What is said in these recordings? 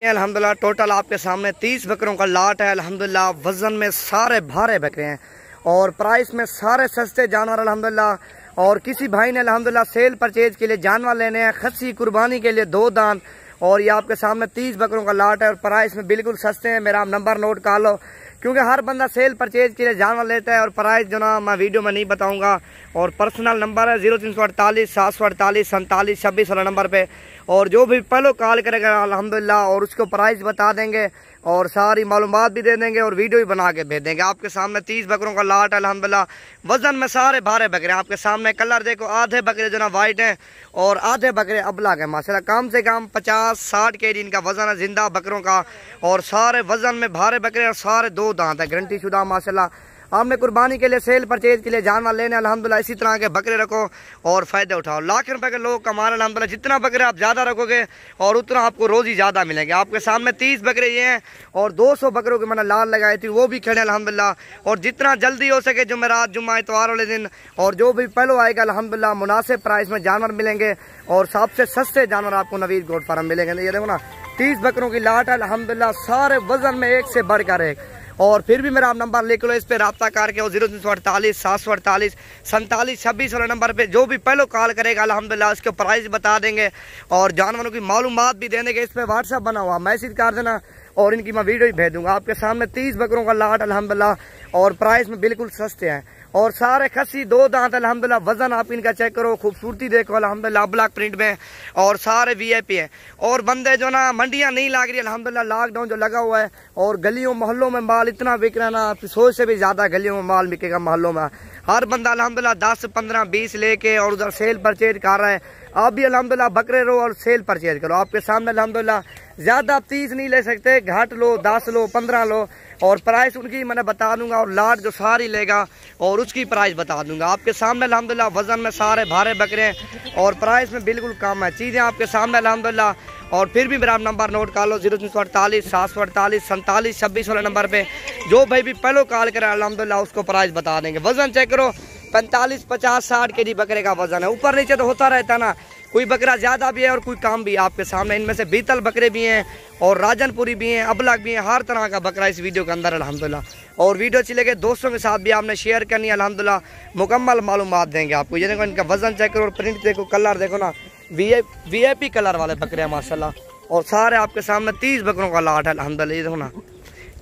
अल्हम्दुलिल्लाह टोटल आपके सामने 30 बकरों का लाट है। अल्हम्दुलिल्लाह वज़न में सारे भारे बकरे हैं और प्राइस में सारे सस्ते जानवर अल्हम्दुलिल्लाह। और किसी भाई ने अल्हम्दुलिल्लाह सेल परचेज के लिए जानवर लेने हैं, खस्सी कुर्बानी के लिए 2 दान, और ये आपके सामने 30 बकरों का लाट है और प्राइस में बिल्कुल सस्ते हैं। मेरा नंबर नोट कर लो, क्योंकि हर बंदा सेल परचेज के लिए जानवर लेता है और प्राइस जो ना मैं वीडियो में नहीं बताऊंगा। और पर्सनल नंबर है 0348 748 47 26 वाला नंबर पे, और जो भी पहले कॉल करेगा अल्हम्दुलिल्लाह और उसको प्राइस बता देंगे और सारी मालूमात भी दे देंगे और वीडियो भी बना के भेज देंगे। आपके सामने 30 बकरों का लाट है अल्हम्दुलिल्लाह। वजन में सारे भारे बकरे आपके सामने। कलर देखो, आधे बकरे जो ना वाइट हैं और आधे बकरे अबलग हैं माशाल्लाह। कम से कम 50-60 केजी इनका वजन है जिंदा बकरों का, और सारे वजन में भारे बकरे और सारे 2 दांत है, गारंटी शुदा माशाल्लाह। आपने कुर्बानी के लिए सेल परचेज के लिए जानवर लेने अल्हम्दुलिल्लाह इसी तरह के बकरे रखो और फायदे उठाओ। लाख रुपए के लोग कमा रहे अल्हम्दुलिल्लाह। जितना बकरे आप ज़्यादा रखोगे और उतना आपको रोज़ी ज़्यादा मिलेंगे। आपके सामने 30 बकरे ये हैं और 200 बकरों की मैंने लाल लगाई थी, वो भी खड़े अल्हम्दुलिल्लाह। और जितना जल्दी हो सके जुमेरात, जुम्मा, इतवार वाले दिन, और जो भी पहले आएगा अल्हम्दुलिल्लाह मुनासिब प्राइस में जानवर मिलेंगे और सबसे सस्ते जानवर आपको नवीद गोट फार्म मिलेंगे। ये देखो ना 30 बकरों की लाट है अल्हम्दुलिल्लाह, सारे वजन में एक से बढ़कर एक। और फिर भी मेरा आप नंबर लिख लो, इस पे रब्ता करके 0348 748 47 26 वाले नंबर पे जो भी पहले कॉल करेगा अल्हम्दुलिल्लाह उसके प्राइस बता देंगे और जानवरों की मालूमात भी दे देंगे। इस पे व्हाट्सएप बना हुआ, मैसेज कर देना और इनकी मैं वीडियो ही भेज दूंगा। आपके सामने 30 बकरों का लाट अल्हम्दुलिल्लाह और प्राइस में बिल्कुल सस्ते हैं और सारे खस्सी 2 दांत अल्हम्दुलिल्लाह। वजन आप इनका चेक करो, खूबसूरती देखो अल्हम्दुलिल्लाह, ब्लैक प्रिंट में, और सारे VIP हैं। और बंदे जो ना मंडियां नहीं लाग रही अल्हम्दुलिल्लाह, लॉकडाउन जो लगा हुआ है और गलियों मोहल्लों में माल इतना बिक रहा है ना, सोच से भी ज्यादा गलियों में माल बिकेगा मोहल्लों में। हर बंदा अल्हम्दुलिल्लाह 10, 15, 20 लेके और उधर सेल परचेज कर रहा है। आप भी अल्हम्दुलिल्लाह बकरे लो और सेल परचेज करो। आपके सामने अल्हम्दुलिल्लाह ज्यादा आप 30 नहीं ले सकते, घाट लो, 10 लो, 15 लो, और प्राइस उनकी मैंने बता दूंगा और लाट जो सारी लेगा और उसकी प्राइस बता दूंगा। आपके सामने अल्हम्दुलिल्लाह वजन में सारे भारे बकरे हैं और प्राइस में बिल्कुल कम है, चीज़ें आपके सामने अल्हम्दुलिल्लाह। और फिर भी मेरा नंबर नोट कर लो 0348 748 47 26 वाले नंबर पे जो भाई भी पहले कॉल करे अल्हम्दुलिल्लाह उसको प्राइस बता देंगे। वजन चेक करो, 45, 50, 60 केजी बकरे का वजन है। ऊपर नीचे तो होता रहता ना, कोई बकरा ज्यादा भी है और कोई कम भी है आपके सामने। इनमें से बीतल बकरे भी हैं और राजनपुरी भी हैं, अबलग भी हैं, हर तरह का बकरा इस वीडियो के अंदर अल्हम्दुलिल्लाह। और वीडियो अच्छी लगे दोस्तों के साथ भी आपने शेयर करनी है अल्हम्दुलिल्लाह, मुकम्मल मालूमात देंगे आपको। ये देखो इनका वजन चेक करो और प्रिंट देखो, कलर देखो ना, VIP कलर वाले बकरे हैं माशाल्लाह। और सारे आपके सामने 30 बकरों का लाट है अल्हम्दुलिल्लाह। ये देखो ना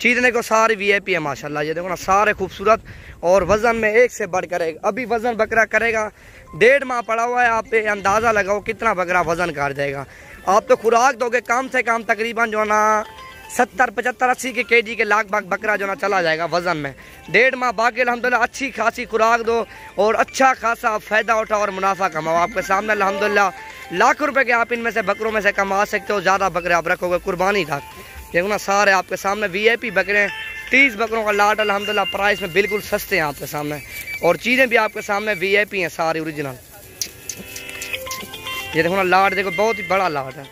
चीज़ देखो, सारी VIP है माशाल्लाह। ये देखो ना सारे खूबसूरत और वजन में एक से बढ़कर एक। अभी वजन बकरा करेगा, 1.5 माह पड़ा हुआ है, आप पे अंदाज़ा लगाओ कितना बकरा वजन कर जाएगा। आप तो खुराक दोगे कम से कम तकरीबन जो है ना 70, 75, 80 के केजी के लगभग बकरा जो ना चला जाएगा वजन में। 1.5 माह बाकी अल्हम्दुलिल्लाह अच्छी खासी खुराक दो और अच्छा खासा फ़ायदा उठाओ और मुनाफा कमाओ। आपके सामने अल्हम्दुलिल्लाह लाख रुपए के आप इनमें से बकरों में से कमा सकते हो। ज़्यादा बकरे आप रखोगे कुर्बानी तक। देखो ना सारे आपके सामने VIP बकरे हैं, 30 बकरों का लाट अल्हम्दुलिल्लाह, प्राइस में बिल्कुल सस्ते हैं आपके सामने और चीज़ें भी आपके सामने VIP हैं सारी ओरिजिनल। ये देखो ना लाट देखो, बहुत ही बड़ा लाट है।